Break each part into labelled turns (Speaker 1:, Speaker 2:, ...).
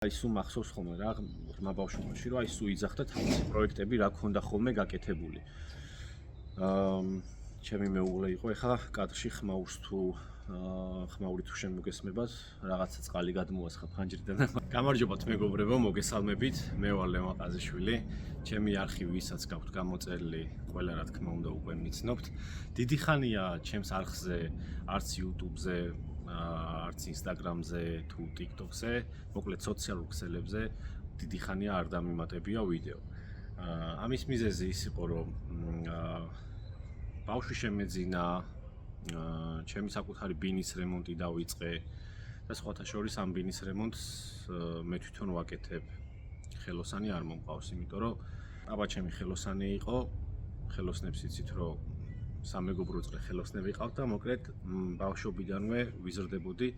Speaker 1: აი სულ მახსოვს ხოლმე რა ღრმა ბავშვობაში რომ აი სულ იძახდა თავისი პროექტები რა ქონდა ხოლმე გაკეთებული. ჩემი მეუღლე იყო ეხლა კადრში ხმაურს თუ ხმაური თუ შემოგესმებათ რაღაცა წყალი გადმოასხა ფანჯრიდან. გამარჯობათ მეგობრებო, მოგესალმებით. მე ვარ ლევან ყაზიშვილი. ჩემი არქივი ვისაც გაქვთ გამოწერილი, ყველა რა თქმა უნდა უკვე მიცნობთ. დიდი ხანია ჩემს არხზე, არც YouTube-ზე, არც Instagram-ზე თუ TikTok-ზე, მოკლედ სოციალურ ქსელებზე დიდი ხანია არ დამიმატებია ვიდეო. ამის მიზეზი ის იყო, რომ ბავშვი შემეძინა, ჩემი საკუთარი ბინის რემონტი დავიწყე და სხვათა შორის ამ ბინის რემონტს მე თვითონ ვაკეთებ. ხელოსანი არ მომყავს, იმიტომ რომ აბა ჩემი ხელოსანი იყო, ხელოსნებს იცით რომ სამეგობრო წრე ხელოსნები ყავთ და მოკლედ ბავშვობიდანვე ვიზრდებოდი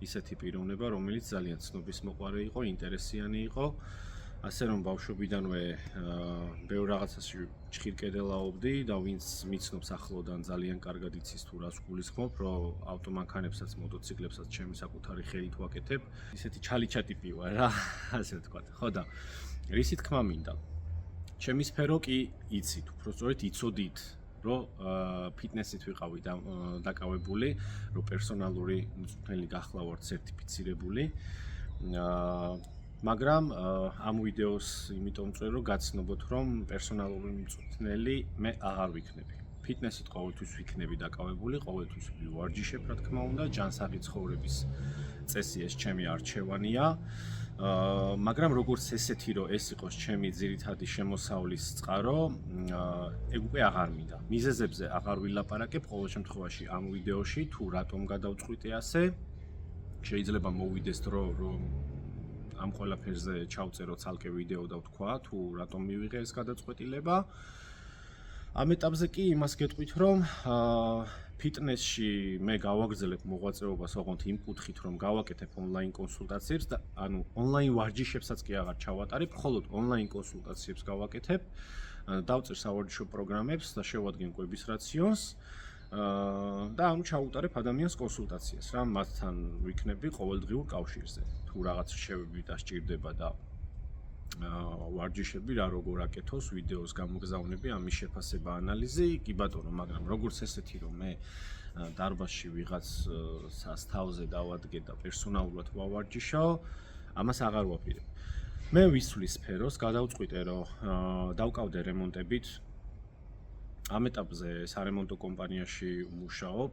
Speaker 1: ისეთი პიროვნება, რომელიც ძალიან ცნობისმოყვარე იყო, ინტერესიანი იყო. ასე რომ ბავშვობიდანვე ბევრ რაღაცაში ჭხირკედელაობდი და ვინც მიცნობს ახლოდან ძალიან კარგად იცის თუ რას გულისხმობ, რომ ავტომანქანებსაც, მოტოციკლებსაც ჩემი საკუთარი ხელით ვაკეთებ. ისეთი ჩალიჩა ტიპი ვარ რა, ასე ვთქვათ. ხო და რისი თქმა მინდა. ჩემი სფერო კი იცით, უბრალოდ იცოდით, რომ ფიტნესით ვიყავი დაკავებული, რომ პერსონალური მწვრთნელი გახლა ვარ სერტიფიცირებული. მაგრამ ამ ვიდეოს იმიტომ წვე რომ გაცნობოთ, რომ პერსონალური მწვრთნელი მე აღარ ვიქნები. ფიტნესით ყოველთვის ვიქნები დაკავებული, ყოველთვის ვივარჯიშებ, რა თქმა უნდა, ჯანსაღი ცხოვრების წესი ეს ჩემი არჩევანია. მაგრამ როგორც ესეთი რომ ეს იყოს ჩემი ძირითადი შემოსავლის წყარო, ეგ უკვე აღარ მინდა. მიზეზებზე აღარ ვილაპარაკებ, ყოველ შემთხვევაში ამ ვიდეოში თუ რატომ გადავწყვიტე ასე, შეიძლება მოვიდეს დრო რომ ამ ყველაფერზე ჩავწერო ცალკე ვიდეო და ვთქვა თუ რატომ მივიღე ეს გადაწყვეტილება. ამ ეტაპზე კი იმას გეტყვით, რომ ფიტნესში მე გავაგრძელებ მოღვაწეობას ოღონდ იმ კუთხით, რომ გავაკეთებ ონლაინ კონსულტაციებს და ანუ ონლაინ ვარჯიშებსაც კი აღარ ჩავატარებ, მხოლოდ ონლაინ კონსულტაციებს გავაკეთებ, დავწერ სავარჯიშო პროგრამებს და შევადგენ კვების რაციონს და ანუ ჩაუტარებ ადამიანს კონსულტაციას, რა მათთან ვიქნები ყოველდღიურ კავშირზე. თუ რაღაც რჩევები დასჭირდება და ვარჯიშები რა როგორ აკეთოს, ვიდეოს გამოგზავნები, ამის შეფასება, ანალიზი, კი ბატონო, მაგრამ როგორც ესეთი რომ მე დარბაზში ვიღაც სასთავზე დავადგე და პერსონალურად ვავარჯიშო, ამას აღარ ვაპირებ. მე ვისვლის სფეროს, გადავწყვიტე რომ დავკავდე რემონტებით. ამ ეტაპზე სარემონტო კომპანიაში ვმუშაობ,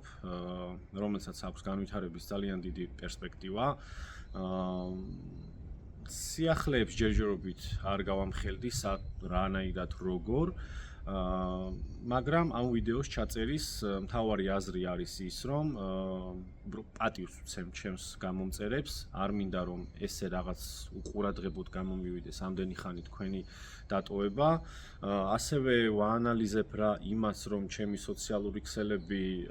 Speaker 1: რომელსაც აქვს განვითარების ძალიან დიდი პერსპექტივა. სიახლეებს ჯერჯერობით არ გავამხელდი რანაირად როგორ, მაგრამ ამ ვიდეოს ჩაწერის მთავარი აზრი არის ის, რომ პატივს ვცემ ჩემს გამომწერებს, არ მინდა რომ ესე რაღაც უყურადღებოდ გამომივიდეს ამდენი ხანი თქვენი დატოვება. ასევე ვაანალიზებ რა იმას, რომ ჩემი სოციალური ქსელები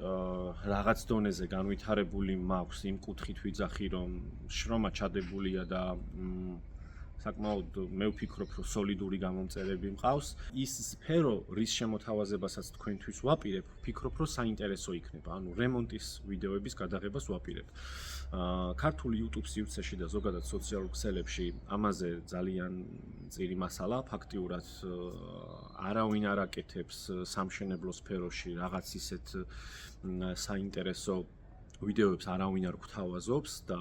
Speaker 1: რაღაც დონეზე განვითარებული მაქვს, იმ კუთხით ვიძახი, რომ შრომა ჩადებულია და საკმაოდ მე ვფიქრობ, რომ სოლიდური გამომწერები მყავს. ის სფერო, რის შემოთავაზებასაც თქვენთვის ვაპირებ, ვფიქრობ, რომ საინტერესო იქნება. ანუ რემონტის ვიდეოების გადაღებას ვაპირებ. ქართულ YouTube სივრცეში და ზოგადად სოციალურ ქსელებში ამაზე ძალიან წირი მასალა, ფაქტიურად არავინ არ აკეთებს სამშენებლო სფეროში რაღაც ისეთ საინტერესო ვიდეოებს არავინ არ გვთავაზობს და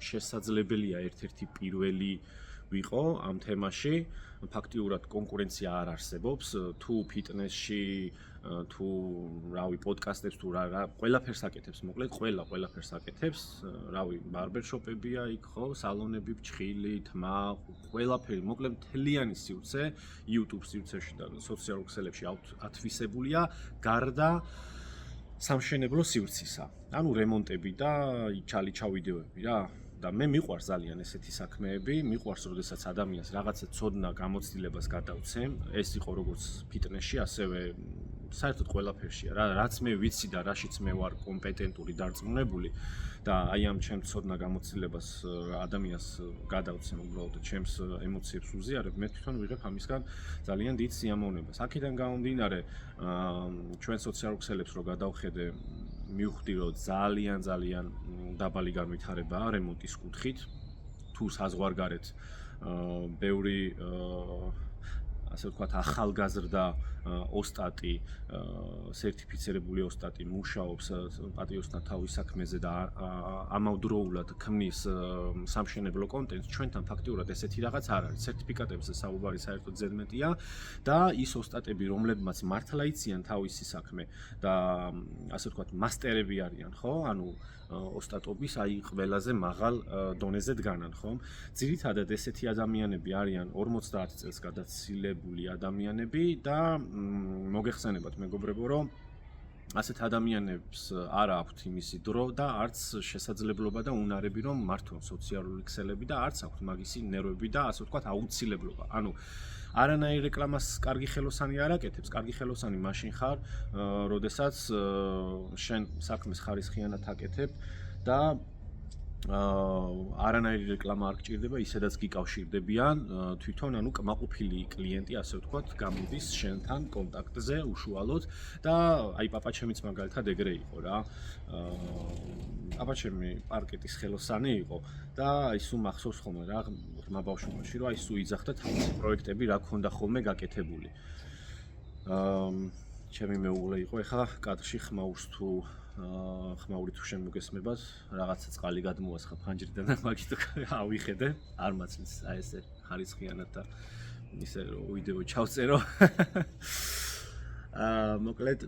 Speaker 1: შესაძლებელია ერთ-ერთი პირველი ვიყო ამ თემაში. ფაქტიურად კონკურენცია არ არსებობს, თუ ფიტნესში, თუ რავი პოდკასტებს თუ რა ყველაფერს აკეთებს, მოკლედ ყველაფერს აკეთებს, რავი ბარბერშოპებია იქ ხო, სალონები, ფჩხილი, თმა, ყველაფერი, მოკლედ მთლიანი სივრცე YouTube სივრცეში და სოციალურ ქსელებში ათვისებულია გარდა სამშენებლო სივრცისა. ანუ რემონტები და ჩალიჩა ვიდეოები რა. და მე მიყვარს ძალიან ესეთი საქმეები, მიყვარს, როდესაც ადამიანს რაღაცა ცოდნა გამოცდილებას გადავცემ, ეს იყო როგორც ფიტნესში, ასევე საერთოდ ყველაფერშია რა, რაც მე ვიცი და რაშიც მე ვარ კომპეტენტური, დარწმუნებული და აი ამ ჩემს ცოდნა გამოცდილებას ადამიანს გადავცემ, უბრალოდ ჩემს ემოციებს უზიარებ, მე თვითონ ვიღებ ამისგან ძალიან დიდ სიამოვნებას. აქედან გამომდინარე, ჩვენ სოციალურ ქსელებს რო გადავხედე, მივხვდი, რომ ძალიან დაბალი განვითარებაა რემონტის კუთხით. თუ საზღვარგარეთ ბევრი ასე ვთქვათ ახალგაზრდა ოსტატი, სერტიფიცირებული ოსტატი მუშაობს პატიოსთან თავის საქმეზე და ამავდროულად ქმნის სამშენებლო კონტენტს, ჩვენთან ფაქტიურად ესეთი რაღაც არ არის. სერტიფიკატებზე საუბარი საერთოდ ზედმეტია და ის ოსტატები, რომლებმაც მართლა იციან თავისი საქმე და ასე ვთქვათ მასტერები არიან, ხო? ანუ ოსტატობის აი ყველაზე მაღალ დონეზე დგანან, ხო? ძირითადად ესეთი ადამიანები არიან 50 წელს გადაცილებული ადამიანები და მოგეხსენებათ მეგობრებო, რომ ასეთ ადამიანებს არ აქვთ იმისი დრო და არც შესაძლებლობა და უნარები, რომ მართონ სოციალური ქსელები და არც აქვთ მაგისი ნერვები და ასე ვთქვათ აუცილებლობა. ანუ არანაირ რეკლამას კარგი ხელოსანი არ აკეთებს, კარგი ხელოსანი მაშინ ხარ, როდესაც შენ საქმეს ხარისხიანად აკეთებ და არანაირი რეკლამა არ გჭირდება, ისედაც გიკავშირდებიან თვითონ, ანუ კმაყოფილი კლიენტი, ასე ვთქვათ, გამოდის შენთან კონტაქტზე უშუალოდ და აი პაპაჩემიც მაგალითად ეგრე იყო რა. პაპაჩემი პარკეტის ხელოსანი იყო და აი სულ მახსოვს ხოლმე რა ღრმა ბავშვობაში, რომ აი სულ იძახდა თავისი პროექტები რა ქონდა ხოლმე გაკეთებული. ჩემი მეუღლე იყო, ეხლა კადრში ხმაურს თუ ხმაური თუ შემოგესმებათ, რაღაცა წყალი გადმოასხა ფანჯრიდან და მაგით ავიხედე, არ მაწლის აი ესე ხარისხიანად და ისე რომ ვიდეო ჩავწერო. მოკლედ,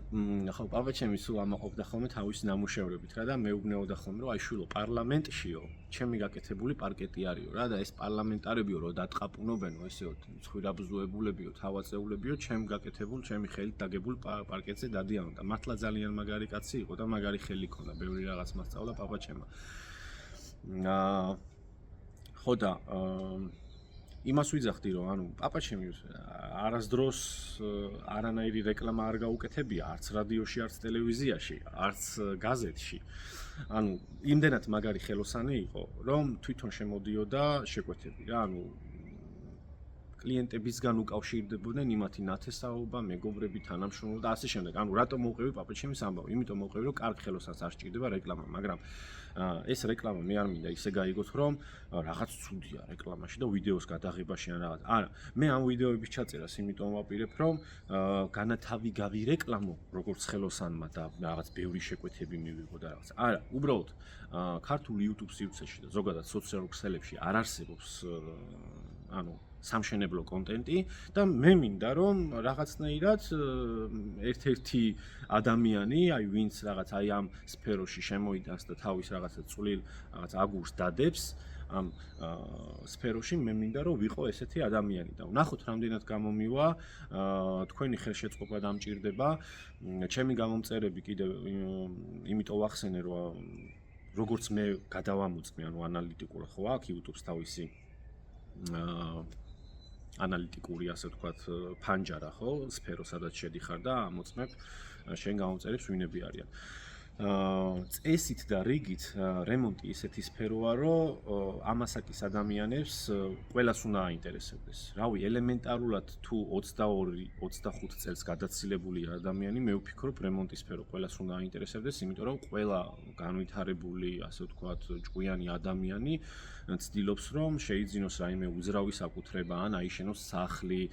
Speaker 1: ხო, პაპაჩემი სულ ამაყობდა ხოლმე თავის ნამუშევრებით რა და მეუბნეოდა ხოლმე, რომ აი შვილო, პარლამენტშიო, ჩემი გაკეთებული პარკეტი არისო რა და ეს პარლამენტარებიო რომ დატყაპუნობენო, ესეო ცხვირაბზოებულებიო, თავაწეულებიო, ჩემ გაკეთებულ, ჩემი ხელით დაგებულ პარკეტზე დადიანო და მართლა ძალიან მაგარი კაცი იყო და მაგარი ხელი ქონდა, ბევრი რაღაც მასწავლა პაპაჩემმა. ხო და იმას ვიძახდი, რომ ანუ პაპაჩემი არასდროს არანაირი რეკლამა არ გაუკეთებია, არც რადიოში, არც ტელევიზიაში, არც გაზეთში. ანუ იმდენად მაგარი ხელოსანი იყო, რომ თვითონ შემოდიოდა შეკვეთები რა, ანუ კლიენტებისგან უკავშირდებოდნენ იმათი ნათესაობა, მეგობრები, თანამშრომლობა და ასე შემდეგ. ანუ რატომ მოვყევი პაპაჩემის ამბავი? იმიტომ მოვყევი, რომ კარგ ხელოსანს არ სჭირდება რეკლამა, მაგრამ ეს რეკლამა მე არ მინდა ისე გაიგოთ, რომ რაღაც ცუდია რეკლამაში და ვიდეოს გადაღებაში ან რაღაც. არა, მე ამ ვიდეოების ჩაწერას იმიტომ ვაპირებ, რომ განათავი გავირეკლამო როგორც ხელოსანმა და რაღაც ბევრი შეკვეთები მივიღო და რაღაც. არა, უბრალოდ ქართულ YouTube სივრცეში და ზოგადად სოციალურ ქსელებში არ არსებობს ანუ სამშენებლო კონტენტი და მე მინდა რომ რაღაცნაირად ერთ-ერთი ადამიანი, აი ვინც რაღაც აი ამ სფეროში შემოიტანს და თავის რაღაცა წვრილ რაღაც აგურს დადებს ამ სფეროში, მე მინდა რომ ვიყო ესეთი ადამიანი და ვნახოთ რამდენად გამომივა, თქვენი ხელშეწყობა დამჭირდება, ჩემი გამომწერები კიდევ იმიტომ ვახსენე რომ როგორც მე გადავამოწმე, ანუ ანალიტიკურად ხო აქვს YouTube-ს თავისი ანალიტიკური, ასე ვთქვათ, ფანჯარა, ხო, სფერო, სადაც შედიხარ და ამოწმებ შენ გამომწერებს ვინები არიან. წესით და რიგით რემონტი ისეთი სფეროა, რომ ამასაკის ადამიანებს ყველას უნდა აინტერესებდეს. რავი, ელემენტარულად თუ 22-25 წელს გადაცილებული ადამიანი, მე ვფიქრობ, რემონტის სფერო ყველას უნდა აინტერესებდეს, იმიტომ რომ ყველა განვითარებული, ასე ვთქვათ, ჭკვიანი ადამიანი ცდილობს, რომ შეიძინოს რაიმე უძრავი საკუთრება, ან აიშენოს სახლი,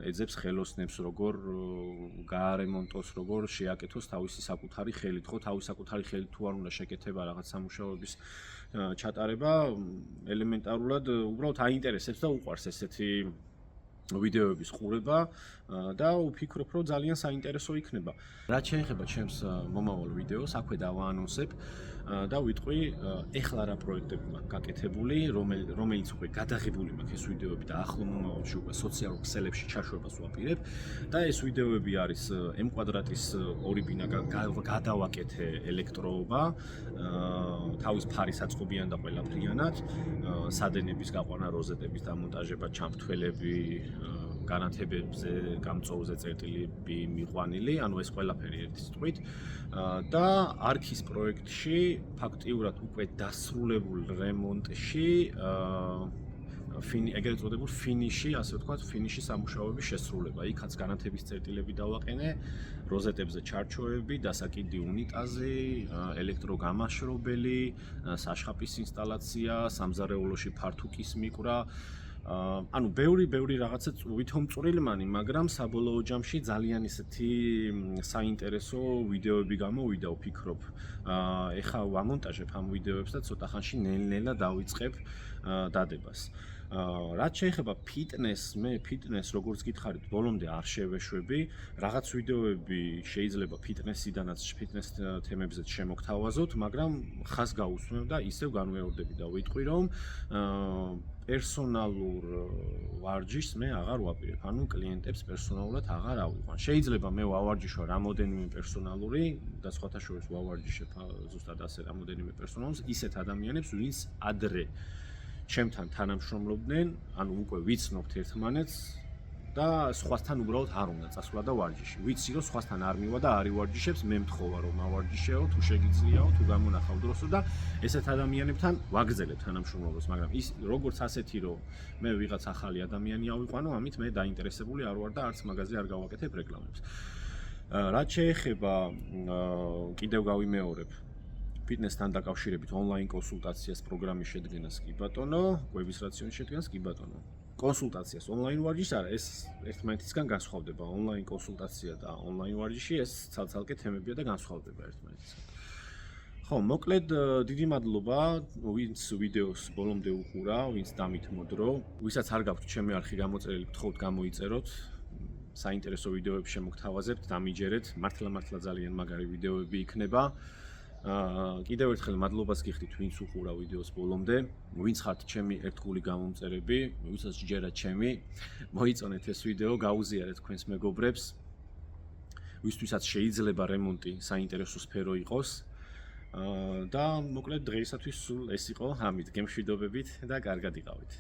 Speaker 1: ეძებს ხელოსნებს, როგორ გაარემონტოს, როგორ შეაკეთოს თავისი საკუთარი ხელით, ხო, თავის საკუთარი ხელით თუ არ უნდა შეკეთება რაღაც სამუშაოების ჩატარება, ელემენტარულად უბრალოდ აინტერესებს და უყვარს ესეთი ვიდეოების ყურება და ვფიქრობ, რომ ძალიან საინტერესო იქნება. რაც შეეხება ჩემს მომავალ ვიდეოს, აქვე დავაანონსებ და ვიტყვი, ეხლა რა პროექტები მაქვს გაკეთებული, რომელიც უკვე გადაღებული მაქვს ეს ვიდეოები და ახლო მომავალში უკვე სოციალურ ქსელებში ჩაშვებას ვაპირებ და ეს ვიდეოები არის M კვადრატის ორი ბინა გადავაკეთე ელექტროობა, თავის ფარის აწყობიან და ყველაფრიანად, სადენების გაყვანა, როზეტების დამონტაჟება, ჩამფრთველები, განათებებზე, გამწოვზე წერტილები მიყვანილი, ანუ ეს ყველაფერი ერთი სიტყვით და არქის პროექტში ფაქტიურად უკვე დასრულებულ რემონტში ეგრეთ წოდებულ ფინიში, ასე ვთქვათ, ფინიში სამუშაოების შესრულება. იქაც განათების წერტილები დავაყენე, როზეტებზე ჩარჩოები, დასაკიდი უნიტაზი, ელექტროგამაშრობელი, საშხაპის ინსტალაცია, სამზარეულოში ფართუკის მიკვრა. ანუ ბევრი რაღაცა ვითომწვრილმანი, მაგრამ საბოლოო ჯამში ძალიან ისეთი საინტერესო ვიდეოები გამოვიდა, ვფიქრობ. ეხლა ვამონტაჟებ ამ ვიდეოებს და ცოტა ხანში ნელ-ნელა დავიწყებ დადებას. რაც შეეხება ფიტნესს, მე ფიტნესს როგორც გითხარით, ბოლომდე არ შევეშვები. რაღაც ვიდეოები შეიძლება ფიტნესიდანაც, ფიტნეს თემებზეც შემოგთავაზოთ, მაგრამ ხას გაუსმევ და ისევ განვეორდები და ვიტყვი, რომ პერსონალურ ვარჯიშს მე აღარ ვაპირებ, ანუ კლიენტებს პერსონალურად აღარ ავიყვან. შეიძლება მე ვავარჯიშო რამოდენიმე პერსონალური და სხვათა შორის ვავარჯიშებ ზუსტად ასე რამოდენიმე პერსონალს, ისეთ ადამიანებს, ვინც ადრე ჩემთან თანამშრომლობდნენ, ანუ უკვე ვიცნობთ ერთმანეთს და სხვასთან უბრალოდ არ უნდა წასვლა და ვარჯიში. ვიცი რომ სხვასთან არ მივა და არ ივარჯიშებს, მე მთხოვა რომ ავარჯიშეო, თუ შეგიძლიაო, თუ გამონახავ დროსო და ესეთ ადამიანებთან ვაგრძელებ თანამშრომლობას, მაგრამ ის როგორც ასეთი რომ მე ვიღაც ახალი ადამიანი ავიყვანო, ამით მე დაინტერესებული არ ვარ და არც მაგაზე არ გავაკეთებ რეკლამებს. რაც შეეხება კიდევ გავიმეორებ ფიტნესთან დაკავშირებით ონლაინ კონსულტაციას პროგრამის შედგენას კი ბატონო, კვების რაციონის შედგენას კი ბატონო. კონსულტაციას ონლაინ ვარჯიშს არა, ეს ერთმანეთისგან განსხვავდება. ონლაინ კონსულტაცია და ონლაინ ვარჯიში ეს ცალ-ცალკე თემებია და განსხვავდება ერთმანეთისგან. ხო, მოკლედ დიდი მადლობა, ვინც ვიდეოს ბოლომდე უყურა, ვინც დამითმოდრო, ვისაც არ გაქვთ ჩემი არხი გამოწერილი, გთხოვთ გამოიწეროთ. საინტერესო ვიდეოები შემოგთავაზებთ, დამიჯერეთ, მართლა ძალიან მაგარი ვიდეოები იქნება. კიდევ ერთხელ მადლობას გიხდით, ვინც უყურა ვიდეოს ბოლომდე, ვინც ხართ ჩემი ერთგული გამომწერები, ვისაც ჯერათ ჩემი, მოიწონეთ ეს ვიდეო, გაუზიარეთ თქვენს მეგობრებს, ვისთვისაც შეიძლება რემონტი საინტერესო სფერო იყოს. და მოკლედ დღეისათვის სულ ეს იყო, ამით გემშვიდობებით და კარგად იყავით.